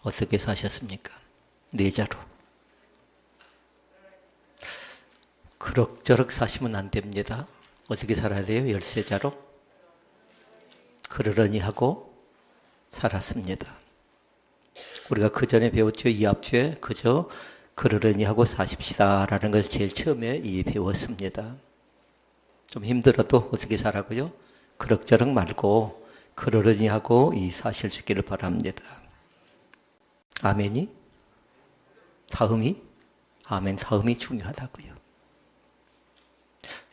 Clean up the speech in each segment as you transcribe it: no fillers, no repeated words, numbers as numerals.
어떻게 사셨습니까? 네 자로. 그럭저럭 사시면 안 됩니다. 어떻게 살아야 돼요? 13자로? 그러려니 하고 살았습니다. 우리가 그 전에 배웠죠. 이 앞뒤에 그저 그러려니 하고 사십시다 라는 걸 제일 처음에 배웠습니다. 좀 힘들어도 어떻게 살아고요? 그럭저럭 말고 그러려니 하고 사실 수 있기를 바랍니다. 아멘이? 다음이? 아멘 다음이 중요하다고요.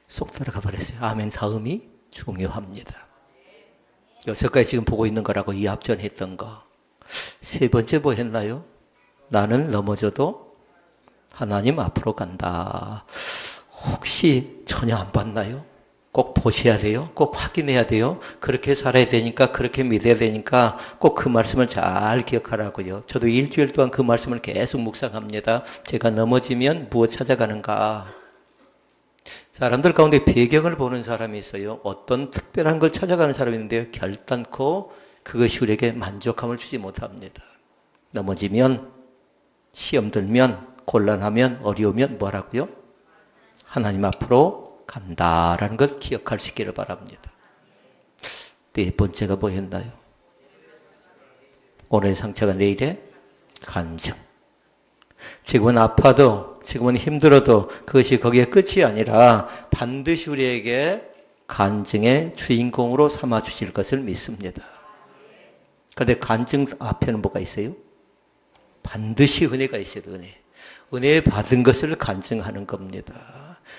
쏙 들어가 버렸어요. 아멘 다음이 중요합니다. 6가지 지금 보고 있는 거라고 이 앞전 했던 거. 세 번째 뭐 했나요? 나는 넘어져도 하나님 앞으로 간다. 혹시 전혀 안 봤나요? 꼭 보셔야 돼요. 꼭 확인해야 돼요. 그렇게 살아야 되니까, 그렇게 믿어야 되니까 꼭 그 말씀을 잘 기억하라고요. 저도 일주일 동안 그 말씀을 계속 묵상합니다. 제가 넘어지면 무엇 찾아가는가? 사람들 가운데 배경을 보는 사람이 있어요. 어떤 특별한 걸 찾아가는 사람이 있는데요. 결단코 그것이 우리에게 만족함을 주지 못합니다. 넘어지면, 시험 들면, 곤란하면, 어려우면 뭐라고요? 하나님 앞으로 간다라는 것 기억할 수 있기를 바랍니다. 네 번째가 뭐였나요? 오늘의 상처가 내일의 간증. 지금은 아파도, 지금은 힘들어도 그것이 거기에 끝이 아니라 반드시 우리에게 간증의 주인공으로 삼아 주실 것을 믿습니다. 그런데 간증 앞에는 뭐가 있어요? 반드시 은혜가 있어야 돼요. 은혜 받은 것을 간증하는 겁니다.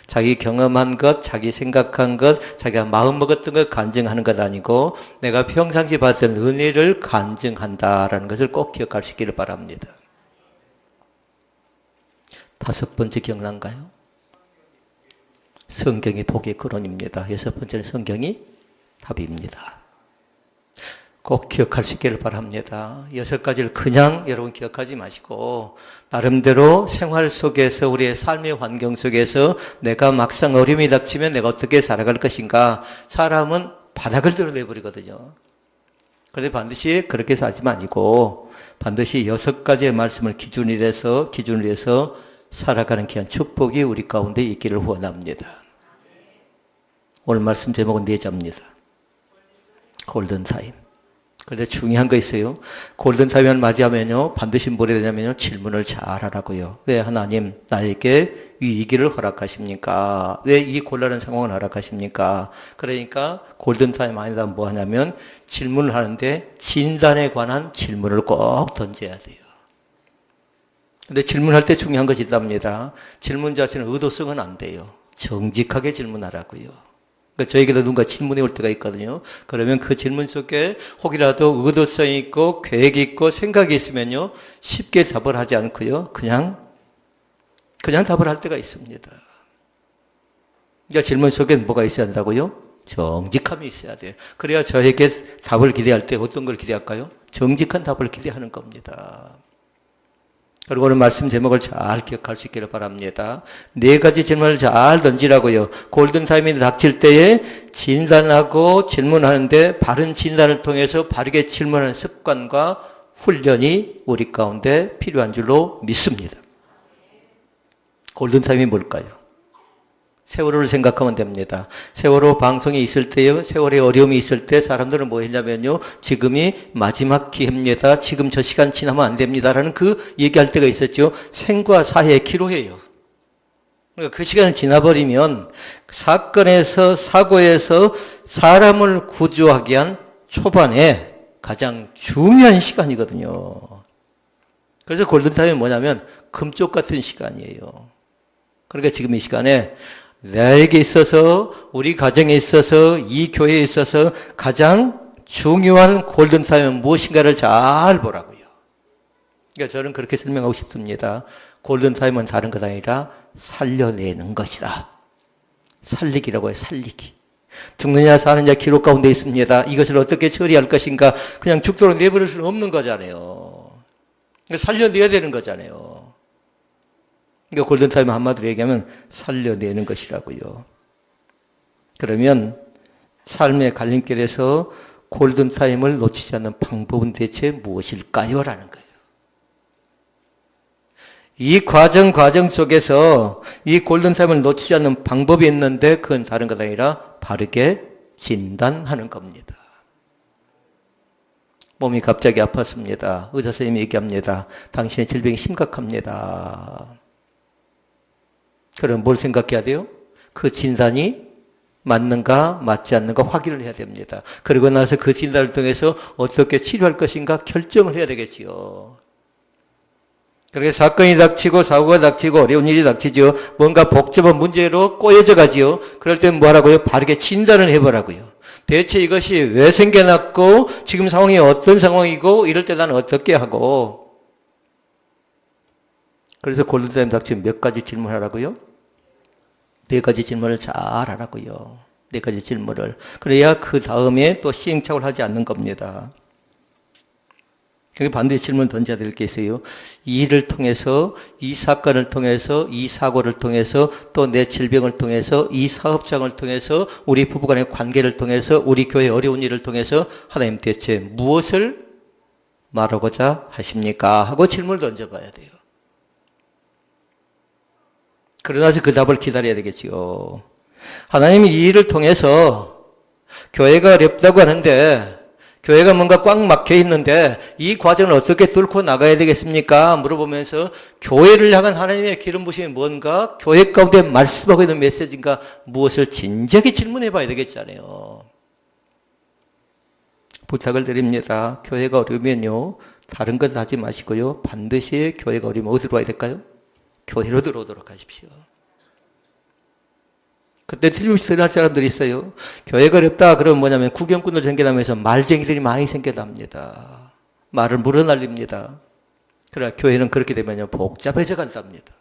자기 경험한 것, 자기 생각한 것, 자기가 마음먹었던 것 간증하는 것 아니고 내가 평상시 받은 은혜를 간증한다라는 것을 꼭 기억할 수 있기를 바랍니다. 5번째 기억난가요? 성경이 복의 근원입니다. 6번째는 성경이 답입니다. 꼭 기억할 수 있기를 바랍니다. 6가지를 그냥 여러분 기억하지 마시고 나름대로 생활 속에서 우리의 삶의 환경 속에서 내가 막상 어려움이 닥치면 내가 어떻게 살아갈 것인가. 사람은 바닥을 드러내버리거든요. 그런데 반드시 그렇게 살지만 아니고 반드시 6가지의 말씀을 기준으로 해서 살아가는 귀한 축복이 우리 가운데 있기를 원합니다. 오늘 말씀 제목은 4자입니다. 골든타임. 그런데 중요한 거 있어요. 골든타임을 맞이하면요, 반드시 뭐라 해야 되냐면요, 질문을 잘 하라고요. 왜 하나님 나에게 이 위기를 허락하십니까? 왜 이 곤란한 상황을 허락하십니까? 그러니까 골든타임 아니다 뭐 하냐면 질문을 하는데 진단에 관한 질문을 꼭 던져야 돼요. 근데 질문할 때 중요한 것이 있답니다. 질문 자체는 의도성은 안 돼요. 정직하게 질문하라고요. 그러니까 저에게도 누군가 질문이 올 때가 있거든요. 그러면 그 질문 속에 혹이라도 의도성이 있고 계획이 있고 생각이 있으면요, 쉽게 답을 하지 않고요, 그냥 답을 할 때가 있습니다. 그러니까 질문 속에 뭐가 있어야 한다고요? 정직함이 있어야 돼요. 그래야 저에게 답을 기대할 때 어떤 걸 기대할까요? 정직한 답을 기대하는 겁니다. 그리고 오늘 말씀 제목을 잘 기억할 수 있기를 바랍니다. 4가지 질문을 잘 던지라고요. 골든타임이 닥칠 때에 진단하고 질문하는데 바른 진단을 통해서 바르게 질문하는 습관과 훈련이 우리 가운데 필요한 줄로 믿습니다. 골든타임이 뭘까요? 세월호를 생각하면 됩니다. 세월호 방송이 있을 때요, 세월의 어려움이 있을 때 사람들은 뭐 했냐면요, 지금이 마지막 기회입니다. 지금 저 시간 지나면 안 됩니다라는 그 얘기할 때가 있었죠. 생과 사의 기로예요. 그러니까 그 시간을 지나버리면 사건에서, 사고에서 사람을 구조하기 위한 초반에 가장 중요한 시간이거든요. 그래서 골든타임은 뭐냐면 금쪽 같은 시간이에요. 그러니까 지금 이 시간에 나에게 있어서, 우리 가정에 있어서, 이 교회에 있어서 가장 중요한 골든타임은 무엇인가를 잘 보라고요. 그러니까 저는 그렇게 설명하고 싶습니다. 골든타임은 다른 것 아니라 살려내는 것이다. 살리기라고 해요. 살리기. 죽느냐 사느냐 기록 가운데 있습니다. 이것을 어떻게 처리할 것인가. 그냥 죽도록 내버릴 수는 없는 거잖아요. 그러니까 살려내야 되는 거잖아요. 그러니까 골든타임 한마디로 얘기하면 살려내는 것이라고요. 그러면 삶의 갈림길에서 골든타임을 놓치지 않는 방법은 대체 무엇일까요? 라는 거예요. 이 과정 속에서 이 골든타임을 놓치지 않는 방법이 있는데 그건 다른 것 아니라 바르게 진단하는 겁니다. 몸이 갑자기 아팠습니다. 의사 선생님이 얘기합니다. 당신의 질병이 심각합니다. 그럼 뭘 생각해야 돼요? 그 진단이 맞는가 맞지 않는가 확인을 해야 됩니다. 그리고 나서 그 진단을 통해서 어떻게 치료할 것인가 결정을 해야 되겠지요. 그렇게 사건이 닥치고 사고가 닥치고 어려운 일이 닥치죠. 뭔가 복잡한 문제로 꼬여져 가지요. 그럴 땐 뭐라고요? 바르게 진단을 해보라고요. 대체 이것이 왜 생겨났고 지금 상황이 어떤 상황이고 이럴 때 나는 어떻게 하고. 그래서 골든타임 닥치면 몇 가지 질문하라고요? 4가지 질문을 잘 하라고요. 4가지 질문을. 그래야 그 다음에 또 시행착오를 하지 않는 겁니다. 그게 반드시 질문을 던져야 될 게 있어요. 이 일을 통해서, 이 사건을 통해서, 이 사고를 통해서, 또 내 질병을 통해서, 이 사업장을 통해서, 우리 부부간의 관계를 통해서, 우리 교회 어려운 일을 통해서 하나님 대체 무엇을 말하고자 하십니까? 하고 질문을 던져봐야 돼요. 그러나서 그 답을 기다려야 되겠지요. 하나님이 이 일을 통해서 교회가 어렵다고 하는데 교회가 뭔가 꽉 막혀 있는데 이 과정을 어떻게 뚫고 나가야 되겠습니까? 물어보면서 교회를 향한 하나님의 기름 부심이 뭔가 교회 가운데 말씀하고 있는 메시지인가 무엇을 진지하게 질문해 봐야 되겠잖아요. 부탁을 드립니다. 교회가 어려우면요. 다른 것 하지 마시고요. 반드시 교회가 어려우면 어디로 와야 될까요? 교회로 들어오도록 하십시오. 그때 틀림없이 드러날 사람들이 있어요. 교회가 어렵다 그러면 뭐냐면 구경꾼을 생겨나면서 말쟁이들이 많이 생겨납니다. 말을 물어날립니다. 그러나 교회는 그렇게 되면요 복잡해져 간답니다.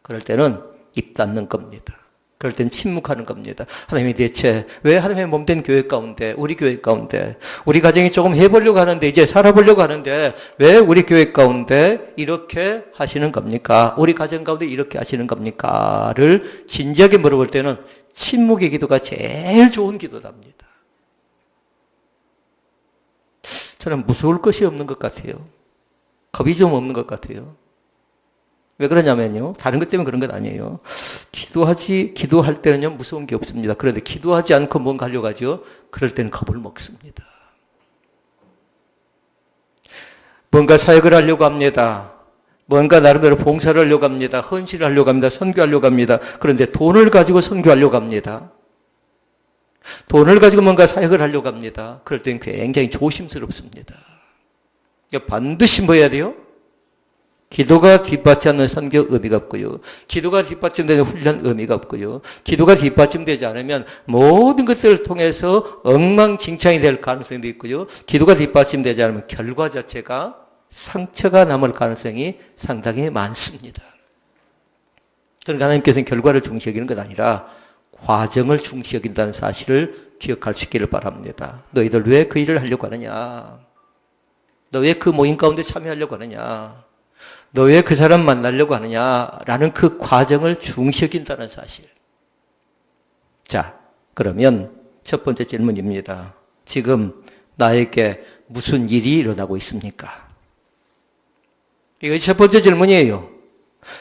그럴 때는 입 닫는 겁니다. 그럴 땐 침묵하는 겁니다. 하나님이 대체 왜 하나님의 몸된 교회 가운데 우리 교회 가운데 우리 가정이 조금 해보려고 하는데 이제 살아보려고 하는데 왜 우리 교회 가운데 이렇게 하시는 겁니까? 우리 가정 가운데 이렇게 하시는 겁니까? 를 진지하게 물어볼 때는 침묵의 기도가 제일 좋은 기도답니다. 저는 무서울 것이 없는 것 같아요. 겁이 좀 없는 것 같아요. 왜 그러냐면요. 다른 것 때문에 그런 건 아니에요. 기도할 때는요, 무서운 게 없습니다. 그런데 기도하지 않고 뭔가 하려고 하죠. 그럴 때는 겁을 먹습니다. 뭔가 사역을 하려고 합니다. 뭔가 나름대로 봉사를 하려고 합니다. 헌신을 하려고 합니다. 선교하려고 합니다. 그런데 돈을 가지고 선교하려고 합니다. 돈을 가지고 뭔가 사역을 하려고 합니다. 그럴 때는 굉장히 조심스럽습니다. 반드시 뭐 해야 돼요? 기도가 뒷받지 않는 선교 의미가 없고요. 기도가 뒷받침되는 훈련 의미가 없고요. 기도가 뒷받침되지 않으면 모든 것들을 통해서 엉망진창이 될 가능성도 있고요. 기도가 뒷받침되지 않으면 결과 자체가 상처가 남을 가능성이 상당히 많습니다. 그러니까 하나님께서는 결과를 중시 여기는 것 아니라 과정을 중시 여긴다는 사실을 기억할 수 있기를 바랍니다. 너희들 왜 그 일을 하려고 하느냐? 너 왜 그 모임 가운데 참여하려고 하느냐? 너 왜 그 사람 만나려고 하느냐라는 그 과정을 중시 여긴다는 사실. 자, 그러면 첫 번째 질문입니다. 지금 나에게 무슨 일이 일어나고 있습니까? 이것이 첫 번째 질문이에요.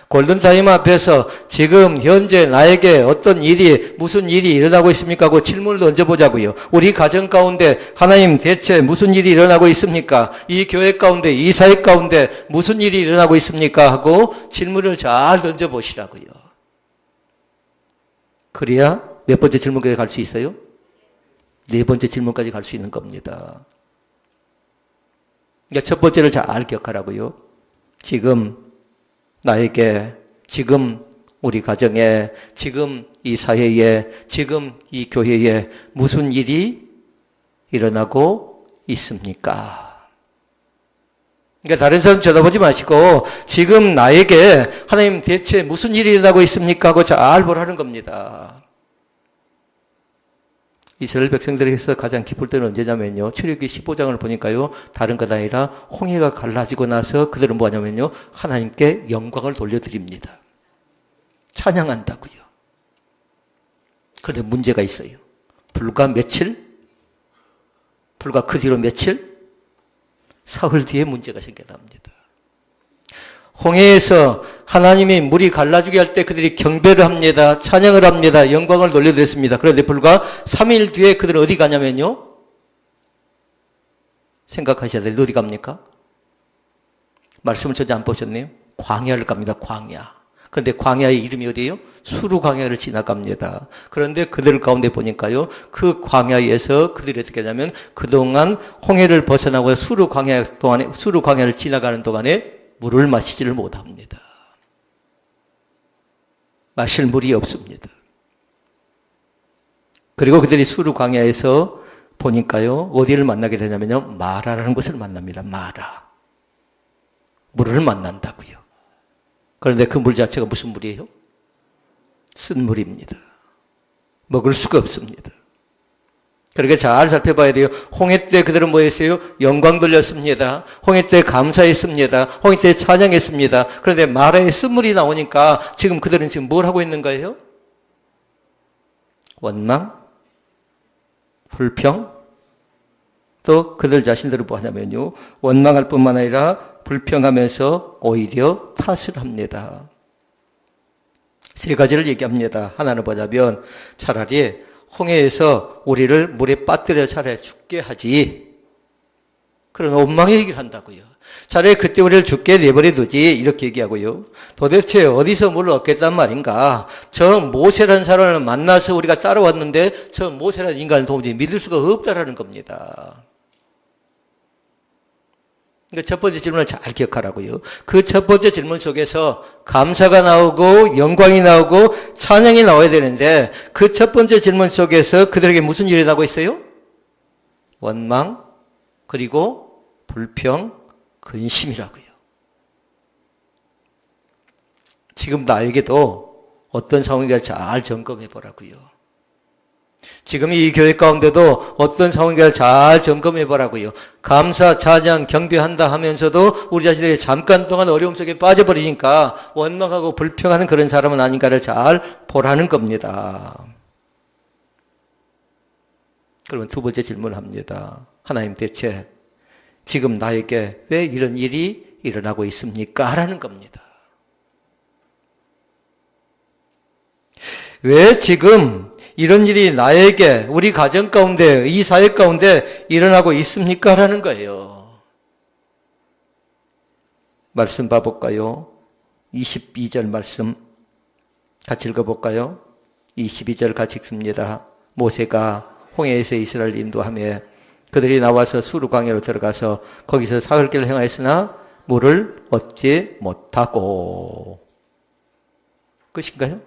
골든타임 앞에서 지금 현재 나에게 어떤 일이 무슨 일이 일어나고 있습니까? 하고 질문을 던져보자고요. 우리 가정 가운데 하나님 대체 무슨 일이 일어나고 있습니까? 이 교회 가운데 이 사회 가운데 무슨 일이 일어나고 있습니까? 하고 질문을 잘 던져보시라고요. 그래야 몇 번째 질문까지 갈 수 있어요? 4번째 질문까지 갈 수 있는 겁니다. 그러니까 첫 번째를 잘 기억하라고요. 지금 나에게, 지금 우리 가정에, 지금 이 사회에, 지금 이 교회에 무슨 일이 일어나고 있습니까? 그러니까 다른 사람 쳐다보지 마시고 지금 나에게 하나님 대체 무슨 일이 일어나고 있습니까? 하고 잘 보라는 겁니다. 이스라엘 백성들에게서 가장 기쁠 때는 언제냐면요. 출애굽기 15장을 보니까요. 다른 것 아니라 홍해가 갈라지고 나서 그들은 뭐냐면요. 하나님께 영광을 돌려드립니다. 찬양한다고요. 그런데 문제가 있어요. 불과 그 뒤로 며칠? 사흘 뒤에 문제가 생겨납니다. 홍해에서 하나님이 물이 갈라지게 할 때 그들이 경배를 합니다. 찬양을 합니다. 영광을 돌려드렸습니다. 그런데 불과 3일 뒤에 그들은 어디 가냐면요. 생각하셔야 돼요. 어디 갑니까? 말씀을 전혀 안 보셨네요. 광야를 갑니다. 광야. 그런데 광야의 이름이 어디예요? 수루 광야를 지나갑니다. 그런데 그들 가운데 보니까요. 그 광야에서 그들이 어떻게 하냐면 그동안 홍해를 벗어나고 수루 광야를 지나가는 동안에 물을 마시지를 못합니다. 마실 물이 없습니다. 그리고 그들이 수루 광야에서 보니까요. 어디를 만나게 되냐면요. 마라라는 곳을 만납니다. 마라. 물을 만난다고요. 그런데 그 물 자체가 무슨 물이에요? 쓴 물입니다. 먹을 수가 없습니다. 그렇게 잘 살펴봐야 돼요. 홍해 때 그들은 뭐 했어요? 영광 돌렸습니다. 홍해 때 감사했습니다. 홍해 때 찬양했습니다. 그런데 마라의 쓴물이 나오니까 지금 그들은 지금 뭘 하고 있는 거예요? 원망, 불평, 또 그들 자신들을 뭐 하냐면요. 원망할 뿐만 아니라 불평하면서 오히려 탓을 합니다. 세 가지를 얘기합니다. 하나는 뭐냐면 차라리 홍해에서 우리를 물에 빠뜨려 차라리 죽게 하지. 그런 원망의 얘기를 한다고요. 차라리 그때 우리를 죽게 내버려 두지. 이렇게 얘기하고요. 도대체 어디서 물을 얻겠단 말인가. 저 모세라는 사람을 만나서 우리가 따라왔는데 저 모세라는 인간을 도무지 믿을 수가 없다라는 겁니다. 그러니까 첫 번째 질문을 잘 기억하라고요. 그 첫 번째 질문 속에서 감사가 나오고 영광이 나오고 찬양이 나와야 되는데 그 첫 번째 질문 속에서 그들에게 무슨 일이 나고 있어요? 원망, 그리고 불평, 근심이라고요. 지금 나에게도 어떤 상황인가 잘 점검해 보라고요. 지금 이 교회 가운데도 어떤 상황인가를 잘 점검해 보라고요. 감사, 찬양, 경배한다 하면서도 우리 자신들이 잠깐 동안 어려움 속에 빠져버리니까 원망하고 불평하는 그런 사람은 아닌가를 잘 보라는 겁니다. 그러면 두 번째 질문을 합니다. 하나님 대체 지금 나에게 왜 이런 일이 일어나고 있습니까? 라는 겁니다. 왜 지금 이런 일이 나에게 우리 가정 가운데 이 사회 가운데 일어나고 있습니까? 라는 거예요. 말씀 봐볼까요? 22절 말씀 같이 읽어볼까요? 22절 같이 읽습니다. 모세가 홍해에서 이스라엘 인도하며 그들이 나와서 수르 광야로 들어가서 거기서 사흘 길을 행하였으나 물을 얻지 못하고. 끝인가요?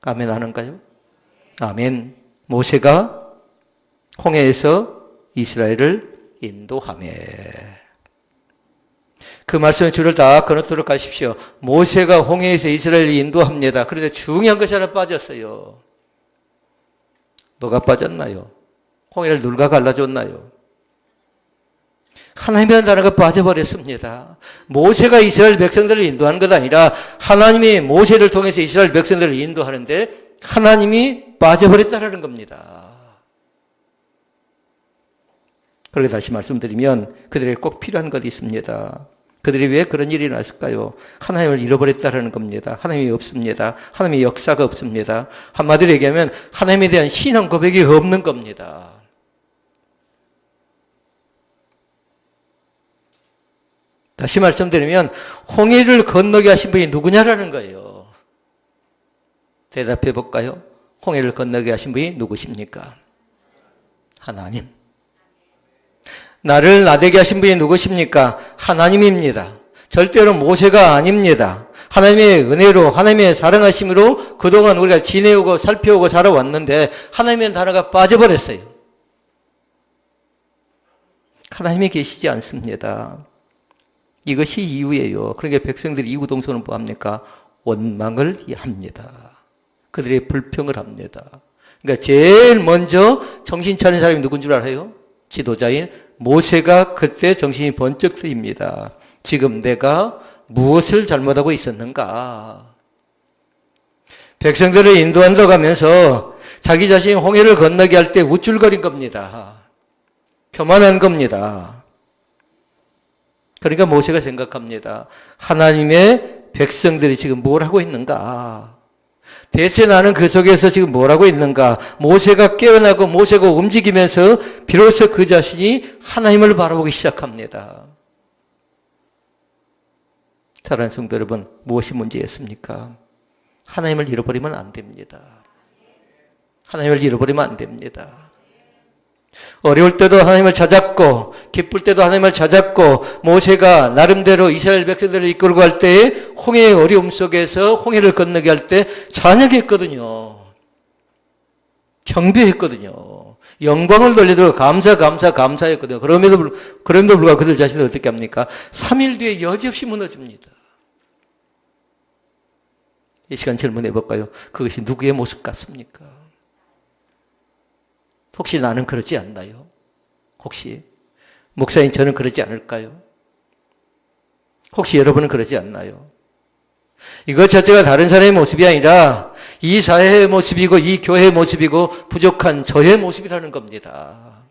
아멘 하는가요? 아멘. 모세가 홍해에서 이스라엘을 인도하며. 그 말씀의 줄을 다 끊어도록 하십시오. 모세가 홍해에서 이스라엘을 인도합니다. 그런데 중요한 것이 하나 빠졌어요. 뭐가 빠졌나요? 홍해를 누가 갈라줬나요? 하나님이라는 단어가 빠져버렸습니다. 모세가 이스라엘 백성들을 인도하는 것 아니라 하나님이 모세를 통해서 이스라엘 백성들을 인도하는데 하나님이 빠져버렸다는 겁니다. 그렇게 다시 말씀드리면 그들에게 꼭 필요한 것이 있습니다. 그들이 왜 그런 일이 났을까요? 하나님을 잃어버렸다는 겁니다. 하나님이 없습니다. 하나님의 역사가 없습니다. 한마디로 얘기하면 하나님에 대한 신앙 고백이 없는 겁니다. 다시 말씀드리면 홍해를 건너게 하신 분이 누구냐라는 거예요. 대답해 볼까요? 홍해를 건너게 하신 분이 누구십니까? 하나님. 나를 나되게 하신 분이 누구십니까? 하나님입니다. 절대로 모세가 아닙니다. 하나님의 은혜로 하나님의 사랑하심으로 그동안 우리가 지내오고 살펴오고 살아왔는데 하나님의 단어가 빠져버렸어요. 하나님이 계시지 않습니다. 이것이 이유예요. 그러니까 백성들이 이후 동서는 뭐합니까? 원망을 합니다. 그들이 불평을 합니다. 그러니까 제일 먼저 정신 차린 사람이 누군 줄 알아요? 지도자인 모세가 그때 정신이 번쩍 쓰입니다. 지금 내가 무엇을 잘못하고 있었는가? 백성들을 인도한다고 하면서 자기 자신이 홍해를 건너게 할 때 우쭐거린 겁니다. 교만한 겁니다. 그러니까 모세가 생각합니다. 하나님의 백성들이 지금 뭘 하고 있는가? 대체 나는 그 속에서 지금 뭘 하고 있는가? 모세가 깨어나고 모세가 움직이면서 비로소 그 자신이 하나님을 바라보기 시작합니다. 사랑하는 성도 여러분, 무엇이 문제였습니까? 하나님을 잃어버리면 안 됩니다. 하나님을 잃어버리면 안 됩니다. 어려울 때도 하나님을 찾았고 기쁠 때도 하나님을 찾았고 모세가 나름대로 이스라엘 백성들을 이끌고 갈 때에 홍해의 어려움 속에서 홍해를 건너게 할 때 찬양했거든요. 경배했거든요. 영광을 돌리도록 감사했거든요. 그럼에도 불구하고 그들 자신을 어떻게 합니까? 3일 뒤에 여지없이 무너집니다. 이 시간 질문해 볼까요? 그것이 누구의 모습 같습니까? 혹시 나는 그러지 않나요? 혹시 목사님 저는 그러지 않을까요? 혹시 여러분은 그러지 않나요? 이것 자체가 다른 사람의 모습이 아니라 이 사회의 모습이고 이 교회의 모습이고 부족한 저의 모습이라는 겁니다.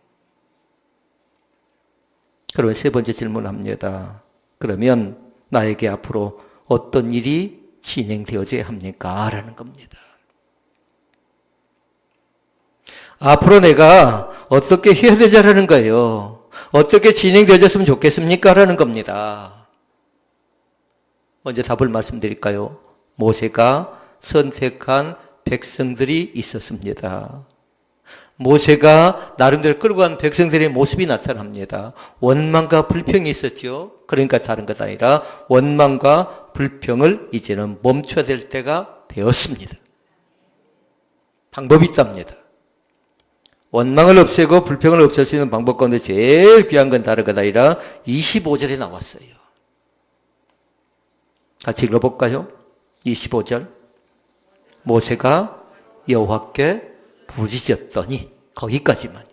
그러면 세 번째 질문합니다. 그러면 나에게 앞으로 어떤 일이 진행되어져야 합니까? 라는 겁니다. 앞으로 내가 어떻게 해야 되자라는 거예요. 어떻게 진행되어졌으면 좋겠습니까? 라는 겁니다. 먼저 답을 말씀드릴까요? 모세가 선택한 백성들이 있었습니다. 모세가 나름대로 끌고 간 백성들의 모습이 나타납니다. 원망과 불평이 있었죠. 그러니까 다른 것 아니라 원망과 불평을 이제는 멈춰야 될 때가 되었습니다. 방법이 있답니다. 원망을 없애고 불평을 없앨 수 있는 방법 가운데 제일 귀한 건 다른 것 아니라 25절에 나왔어요. 같이 읽어볼까요? 25절. 모세가 여호와께 부르짖었더니 거기까지만요.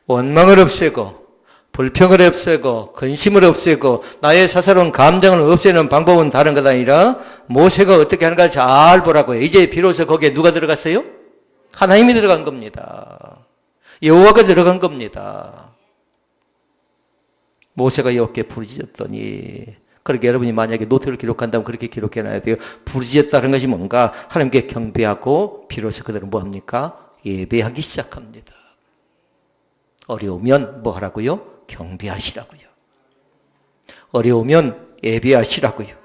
원망을 없애고 불평을 없애고 근심을 없애고 나의 사사로운 감정을 없애는 방법은 다른 것 아니라 모세가 어떻게 하는가 잘 보라고요. 이제 비로소 거기에 누가 들어갔어요? 하나님이 들어간 겁니다. 여호와가 들어간 겁니다. 모세가 여호와께 부르짖었더니 그렇게 여러분이 만약에 노트를 기록한다면 그렇게 기록해놔야 돼요. 부르짖었다는 것이 뭔가 하나님께 경배하고 비로소 그들은 뭐합니까? 예배하기 시작합니다. 어려우면 뭐 하라고요? 경배하시라고요. 어려우면 예배하시라고요.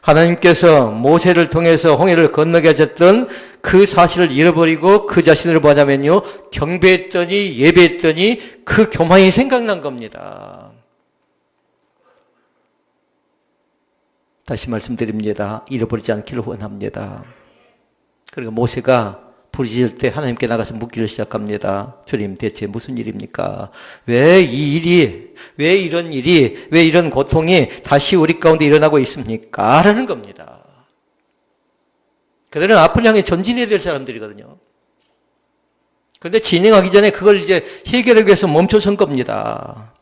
하나님께서 모세를 통해서 홍해를 건너게 하셨던 그 사실을 잃어버리고 그 자신을 뭐냐면요, 경배했더니 예배했더니 그 교만이 생각난 겁니다. 다시 말씀드립니다. 잃어버리지 않기를 원합니다. 그리고 모세가 부르짖을 때 하나님께 나가서 묻기를 시작합니다. 주님, 대체 무슨 일입니까? 왜 이 일이, 왜 이런 일이, 왜 이런 고통이 다시 우리 가운데 일어나고 있습니까? 라는 겁니다. 그들은 앞을 향해 전진해야 될 사람들이거든요. 그런데 진행하기 전에 그걸 이제 해결하기 위해서 멈춰선 겁니다.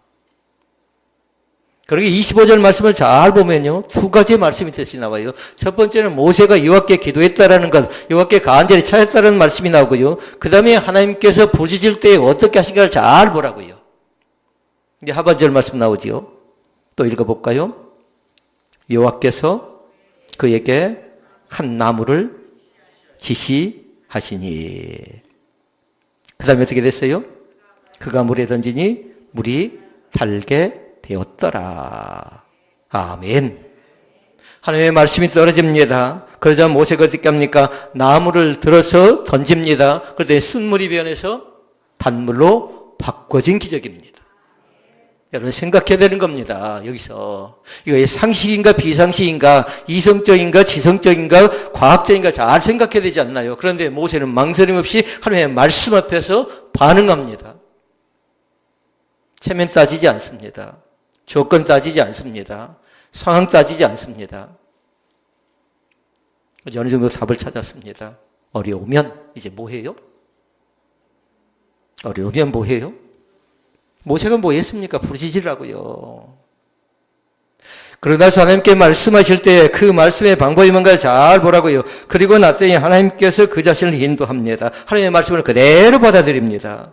그러게 25절 말씀을 잘 보면요, 두 가지의 말씀이 다시 나와요. 첫 번째는 모세가 여호와께 기도했다라는 것, 여호와께 간절히 찾았다는 말씀이 나오고요. 그 다음에 하나님께서 부르짖을 때 어떻게 하신가를 잘 보라고요. 이제 하반절 말씀 나오지요. 또 읽어볼까요? 여호와께서 그에게 한 나무를 지시하시니. 그 다음에 어떻게 됐어요? 그가 물에 던지니 물이 달게 되었더라. 아멘. 하나님의 말씀이 떨어집니다. 그러자 모세가 어떻게 합니까? 나무를 들어서 던집니다. 그런데 쓴물이 변해서 단물로 바꿔진 기적입니다. 여러분 생각해야 되는 겁니다. 여기서 이거 상식인가 비상식인가, 이성적인가 지성적인가, 과학적인가 잘 생각해야 되지 않나요? 그런데 모세는 망설임 없이 하나님의 말씀 앞에서 반응합니다. 체면 따지지 않습니다. 조건 따지지 않습니다. 상황 따지지 않습니다. 어느 정도 답을 찾았습니다. 어려우면 이제 뭐 해요? 어려우면 뭐 해요? 모세가 뭐 했습니까? 부르짖으라고요. 그러나 하나님께 말씀하실 때 그 말씀의 방법이 뭔가 잘 보라고요. 그리고 났더니 하나님께서 그 자신을 인도합니다. 하나님의 말씀을 그대로 받아들입니다.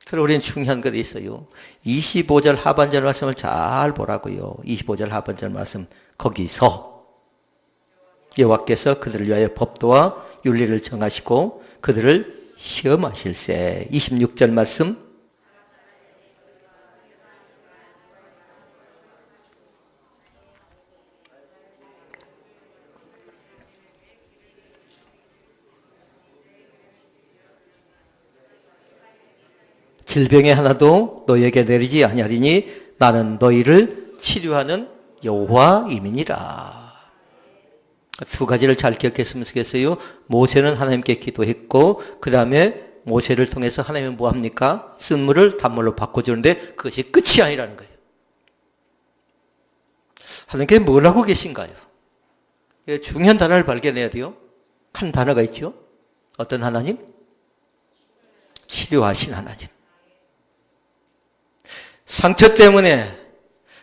그리고 우리는 중요한 것이 있어요. 25절 하반절 말씀을 잘 보라고요. 25절 하반절 말씀. 거기서 여호와께서 그들을 위하여 법도와 윤리를 정하시고 그들을 시험하실세. 26절 말씀. 질병의 하나도 너희에게 내리지 아니하리니 나는 너희를 치료하는 여호와임이니라. 두 가지를 잘 기억했으면 좋겠어요. 모세는 하나님께 기도했고 그 다음에 모세를 통해서 하나님은 뭐합니까? 쓴물을 단물로 바꿔주는데 그것이 끝이 아니라는 거예요. 하나님께 뭘 하고 계신가요? 중요한 단어를 발견해야 돼요. 한 단어가 있죠. 어떤 하나님? 치료하신 하나님. 상처 때문에,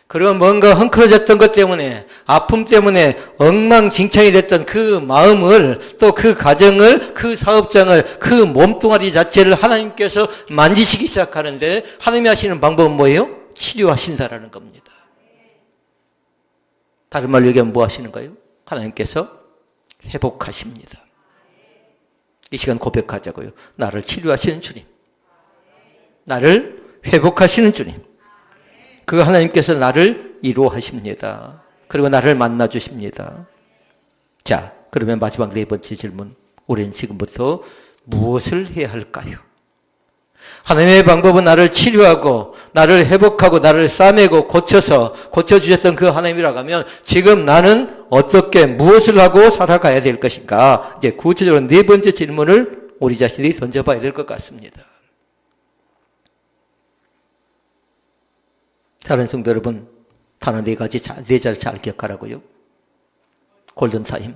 그리고 뭔가 헝클어졌던 것 때문에, 아픔 때문에 엉망진창이 됐던 그 마음을, 또 그 가정을, 그 사업장을, 그 몸뚱아리 자체를 하나님께서 만지시기 시작하는데 하나님이 하시는 방법은 뭐예요? 치료하신다라는 겁니다. 다른 말로 얘기하면 뭐 하시는가요? 하나님께서 회복하십니다. 이 시간 고백하자고요. 나를 치료하시는 주님. 나를 회복하시는 주님. 그 하나님께서 나를 위로하십니다. 그리고 나를 만나주십니다. 자, 그러면 마지막 네 번째 질문. 우리는 지금부터 무엇을 해야 할까요? 하나님의 방법은 나를 치료하고 나를 회복하고 나를 싸매고 고쳐주셨던 그 하나님이라고 하면 지금 나는 어떻게 무엇을 하고 살아가야 될 것인가? 이제 구체적으로 네 번째 질문을 우리 자신이 던져봐야 될 것 같습니다. 다른 성도 여러분, 단어 네 자를 잘 기억하라고요. 골든타임.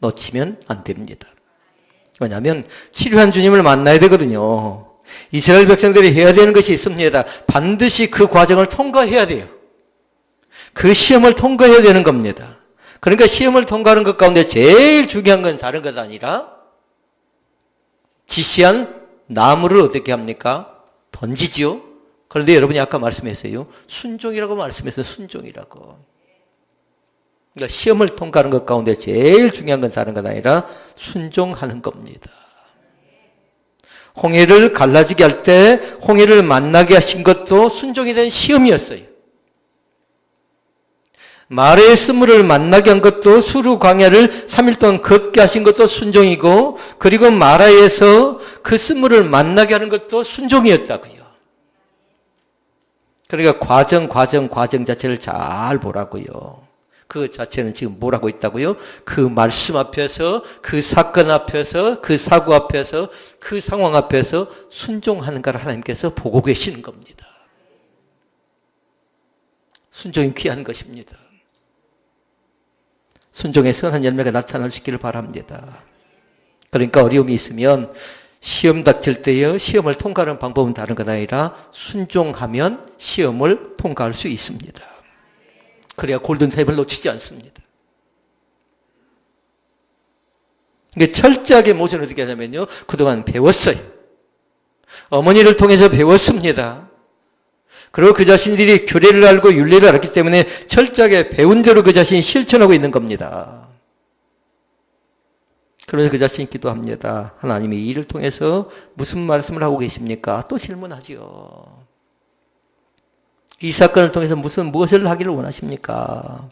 놓치면 안 됩니다. 왜냐하면 치료한 주님을 만나야 되거든요. 이스라엘 백성들이 해야 되는 것이 있습니다. 반드시 그 과정을 통과해야 돼요. 그 시험을 통과해야 되는 겁니다. 그러니까 시험을 통과하는 것 가운데 제일 중요한 건 다른 것 아니라 지시한 나무를 어떻게 합니까? 던지지요. 그런데 여러분이 아까 말씀했어요. 순종이라고 말씀했어요. 순종이라고. 그러니까 시험을 통과하는 것 가운데 제일 중요한 건 다른 것 아니라 순종하는 겁니다. 홍해를 갈라지게 할 때 홍해를 만나게 하신 것도 순종이 된 시험이었어요. 마라의 쓴물을 만나게 한 것도 수르 광야를 3일 동안 걷게 하신 것도 순종이고, 그리고 마라에서 그 쓴물을 만나게 하는 것도 순종이었다고요. 그러니까 과정 자체를 잘 보라고요. 그 자체는 지금 뭐라고 있다고요? 그 말씀 앞에서, 그 사건 앞에서, 그 사고 앞에서, 그 상황 앞에서 순종하는 걸 하나님께서 보고 계시는 겁니다. 순종이 귀한 것입니다. 순종의 선한 열매가 나타날 수 있기를 바랍니다. 그러니까 어려움이 있으면 시험 닥칠 때에 시험을 통과하는 방법은 다른 것 아니라 순종하면 시험을 통과할 수 있습니다. 그래야 골든타임을 놓치지 않습니다. 이게 철저하게 모세는 어떻게 하냐면요. 그동안 배웠어요. 어머니를 통해서 배웠습니다. 그리고 그 자신들이 규례를 알고 윤리를 알았기 때문에 철저하게 배운 대로 그 자신이 실천하고 있는 겁니다. 그러면서 그 자신이 기도합니다. 하나님이 이 일을 통해서 무슨 말씀을 하고 계십니까? 또 질문하지요. 이 사건을 통해서 무엇을 하기를 원하십니까?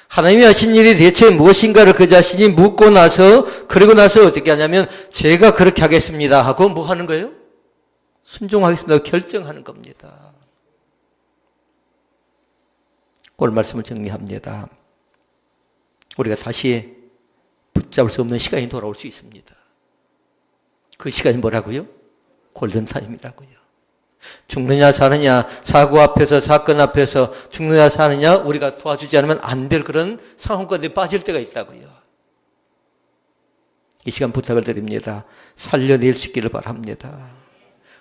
하나님이 하신 일이 대체 무엇인가를 그 자신이 묻고 나서, 그리고 나서 어떻게 하냐면 제가 그렇게 하겠습니다 하고 뭐 하는 거예요? 순종하겠습니다 결정하는 겁니다. 오늘 말씀을 정리합니다. 우리가 다시 붙잡을 수 없는 시간이 돌아올 수 있습니다. 그 시간이 뭐라고요? 골든타임이라고요. 죽느냐 사느냐, 사고 앞에서, 사건 앞에서 죽느냐 사느냐 우리가 도와주지 않으면 안 될 그런 상황 가운데 빠질 때가 있다고요. 이 시간 부탁을 드립니다. 살려낼 수 있기를 바랍니다.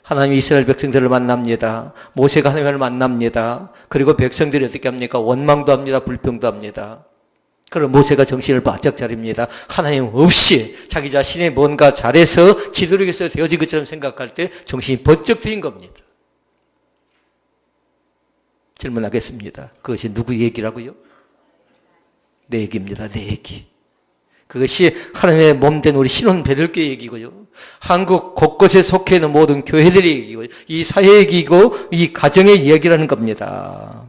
하나님이 이스라엘 백성들을 만납니다. 모세가 하나님을 만납니다. 그리고 백성들이 어떻게 합니까? 원망도 합니다. 불평도 합니다. 그럼 모세가 정신을 바짝 차립니다. 하나님 없이 자기 자신이 뭔가 잘해서 지도력에서 되어진 것처럼 생각할 때 정신이 번쩍 트인 겁니다. 질문하겠습니다. 그것이 누구 얘기라고요? 내 얘기입니다. 내 얘기. 그것이 하나님의 몸된 우리 신혼배들교 얘기고요. 한국 곳곳에 속해 있는 모든 교회들의 얘기고요. 이 사회 얘기고 이 가정의 이야기라는 겁니다.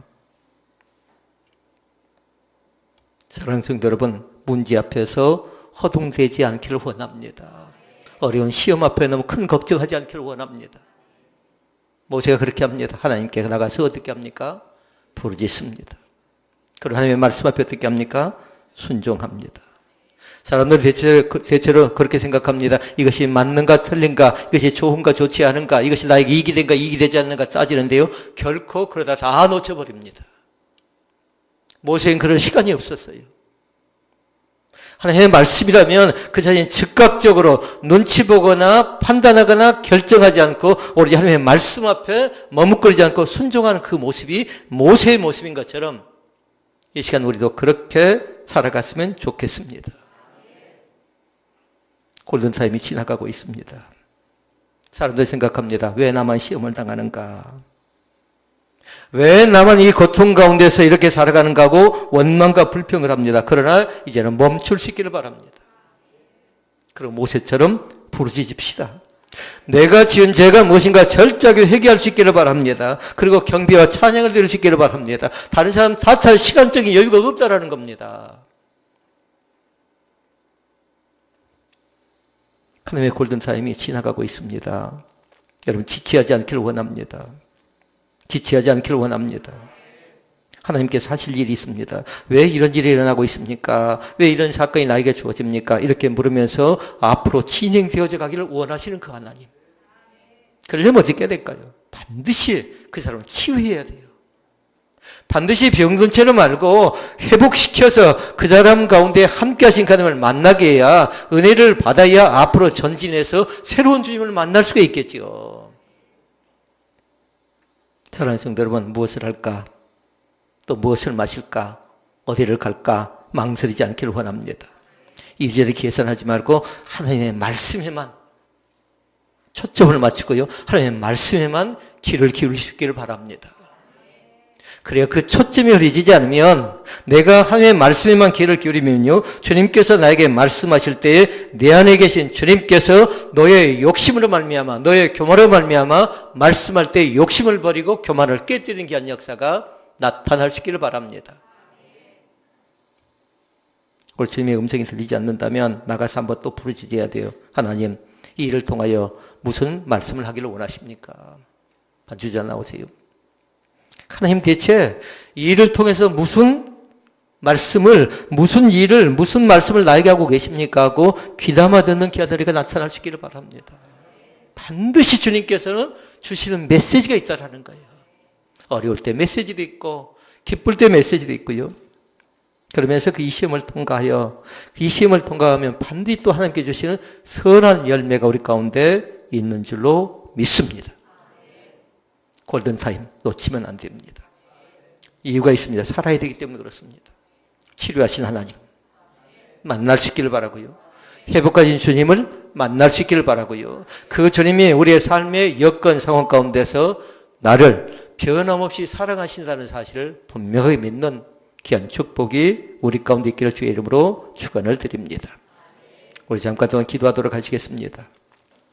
사랑하는 성도 여러분, 문제 앞에서 허둥대지 않기를 원합니다. 어려운 시험 앞에 너무 큰 걱정하지 않기를 원합니다. 모세가 그렇게 합니다. 하나님께 나가서 어떻게 합니까? 부르짖습니다. 그리고 하나님의 말씀 앞에 어떻게 합니까? 순종합니다. 사람들은 대체로 그렇게 생각합니다. 이것이 맞는가 틀린가, 이것이 좋은가 좋지 않은가, 이것이 나에게 이익이 된가 이익이 되지 않는가 따지는데요. 결코 그러다 다 놓쳐버립니다. 모세는 그럴 시간이 없었어요. 하나님의 말씀이라면 그 자신이 즉각적으로 눈치 보거나 판단하거나 결정하지 않고 오로지 하나님의 말씀 앞에 머뭇거리지 않고 순종하는 그 모습이 모세의 모습인 것처럼 이 시간 우리도 그렇게 살아갔으면 좋겠습니다. 골든타임이 지나가고 있습니다. 사람들 생각합니다. 왜 나만 시험을 당하는가? 왜 나만 이 고통 가운데서 이렇게 살아가는가 하고 원망과 불평을 합니다. 그러나 이제는 멈출 수 있기를 바랍니다. 그럼 모세처럼 부르짖읍시다. 내가 지은 죄가 무엇인가 철저하게 회개할 수 있기를 바랍니다. 그리고 경배와 찬양을 드릴 수 있기를 바랍니다. 다른 사람 탓할 시간적인 여유가 없다라는 겁니다. 하나님의 골든타임이 지나가고 있습니다. 여러분 지체하지 않기를 원합니다. 지체하지 않기를 원합니다. 하나님께서 하실 일이 있습니다. 왜 이런 일이 일어나고 있습니까? 왜 이런 사건이 나에게 주어집니까? 이렇게 물으면서 앞으로 진행되어져 가기를 원하시는 그 하나님. 그러려면 어떻게 해야 될까요? 반드시 그 사람을 치유해야 돼요. 반드시 병든 채로 말고 회복시켜서 그 사람 가운데 함께 하신 하나님을 만나게 해야 은혜를 받아야 앞으로 전진해서 새로운 주님을 만날 수가 있겠죠. 사랑하는 성도 여러분, 무엇을 할까? 또 무엇을 마실까? 어디를 갈까? 망설이지 않기를 원합니다. 이리저리 계산하지 말고 하나님의 말씀에만 초점을 맞추고요. 하나님의 말씀에만 귀를 기울이시기를 바랍니다. 그래야 그 초점이 흐려지지 않으면 내가 하나님의 말씀에만 귀를 기울이면요. 주님께서 나에게 말씀하실 때에 내 안에 계신 주님께서 너의 욕심으로 말미암아 너의 교만으로 말미암아 말씀할 때 욕심을 버리고 교만을 깨뜨리는 귀한 역사가 나타날 수 있기를 바랍니다. 오늘 주님의 음성이 들리지 않는다면 나가서 한번 또 부르짖어야 돼요. 하나님, 이 일을 통하여 무슨 말씀을 하기를 원하십니까? 반주자 나오세요. 하나님, 대체 이 일을 통해서 무슨 말씀을, 무슨 일을, 무슨 말씀을 나에게 하고 계십니까? 하고 귀담아 듣는 기아들이가 나타날 수 있기를 바랍니다. 반드시 주님께서는 주시는 메시지가 있다라는 거예요. 어려울 때 메시지도 있고 기쁠 때 메시지도 있고요. 그러면서 그 이 시험을 통과하여 이 시험을 통과하면 반드시 또 하나님께 주시는 선한 열매가 우리 가운데 있는 줄로 믿습니다. 골든타임 놓치면 안 됩니다. 이유가 있습니다. 살아야 되기 때문에 그렇습니다. 치료하신 하나님 만날 수 있기를 바라고요. 회복하신 주님을 만날 수 있기를 바라고요. 그 주님이 우리의 삶의 여건 상황 가운데서 나를 변함없이 사랑하신다는 사실을 분명하게 믿는 귀한 축복이 우리 가운데 있기를 주의 이름으로 축원을 드립니다. 우리 잠깐 동안 기도하도록 하시겠습니다.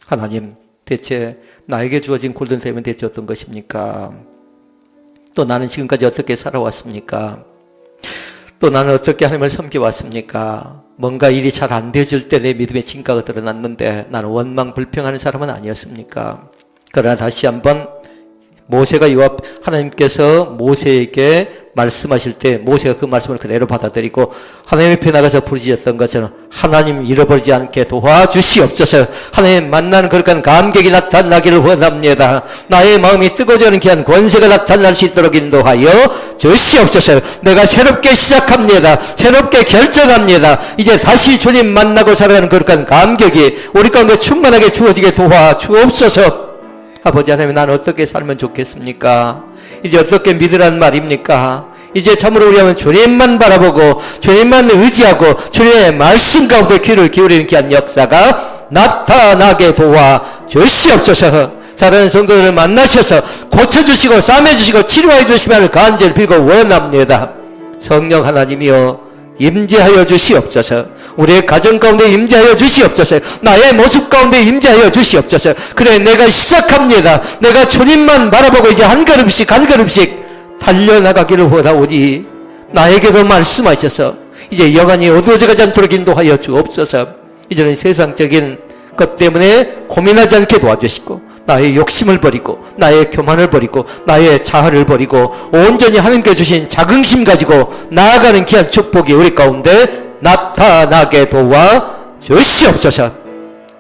하나님, 대체 나에게 주어진 골든타임은 대체 어떤 것입니까? 또 나는 지금까지 어떻게 살아왔습니까? 또 나는 어떻게 하나님을 섬겨왔습니까? 뭔가 일이 잘 안 되어질 때 내 믿음의 진가가 드러났는데 나는 원망 불평하는 사람은 아니었습니까? 그러나 다시 한번 모세가 하나님께서 모세에게 말씀하실 때 모세가 그 말씀을 그대로 받아들이고 하나님 앞에 나가서 부르짖었던 것처럼 하나님 잃어버리지 않게 도와주시옵소서. 하나님 만나는 거룩한 감격이 나타나기를 원합니다. 나의 마음이 뜨거워지는 귀한 권세가 나타날 수 있도록 인도하여 주시옵소서. 내가 새롭게 시작합니다. 새롭게 결정합니다. 이제 다시 주님 만나고 살아가는 거룩한 감격이 우리 가운데 충만하게 주어지게 도와주옵소서. 아버지 하나님, 나는 어떻게 살면 좋겠습니까? 이제 어떻게 믿으란 말입니까? 이제 참으로 우리는 주님만 바라보고 주님만 의지하고 주님의 말씀 가운데 귀를 기울이는 귀한 역사가 나타나게 도와주시옵소서. 자라는 성도들을 만나셔서 고쳐주시고 싸매주시고 치료해 주시면 간절히 빌고 원합니다. 성령 하나님이여 임재하여 주시옵소서. 우리의 가정 가운데 임재하여 주시옵소서. 나의 모습 가운데 임재하여 주시옵소서. 그래, 내가 시작합니다. 내가 주님만 바라보고 이제 한 걸음씩 한 걸음씩 달려나가기를 원하오니 나에게도 말씀하셔서 이제 여간이 어두워져가지 않도록 인도하여 주옵소서. 이제는 세상적인 것 때문에 고민하지 않게 도와주시고 나의 욕심을 버리고 나의 교만을 버리고 나의 자아를 버리고 온전히 하나님께 주신 자긍심 가지고 나아가는 귀한 축복이 우리 가운데 나타나게 도와주시옵소서.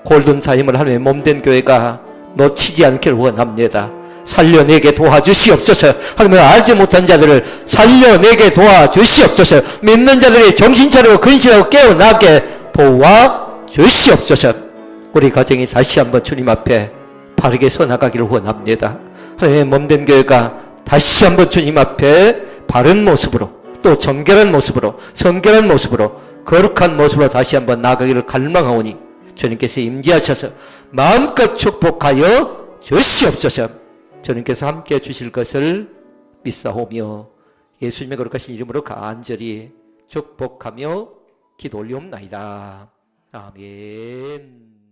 골든타임을 하나님의 몸된 교회가 놓치지 않기를 원합니다. 살려내게 도와주시옵소서. 하나님을 알지 못한 자들을 살려내게 도와주시옵소서. 믿는 자들이 정신 차리고 근신하고 깨어나게 도와주시옵소서. 우리 가정이 다시 한번 주님 앞에 바르게 서 나가기를 원합니다. 하나님의 몸된 교회가 다시 한번 주님 앞에 바른 모습으로 또 정결한 모습으로 성결한 모습으로 거룩한 모습으로 다시 한번 나가기를 갈망하오니 주님께서 임재하셔서 마음껏 축복하여 주시옵소서. 주님께서 함께해 주실 것을 믿사오며 예수님의 거룩하신 이름으로 간절히 축복하며 기도 올리옵나이다. 아멘.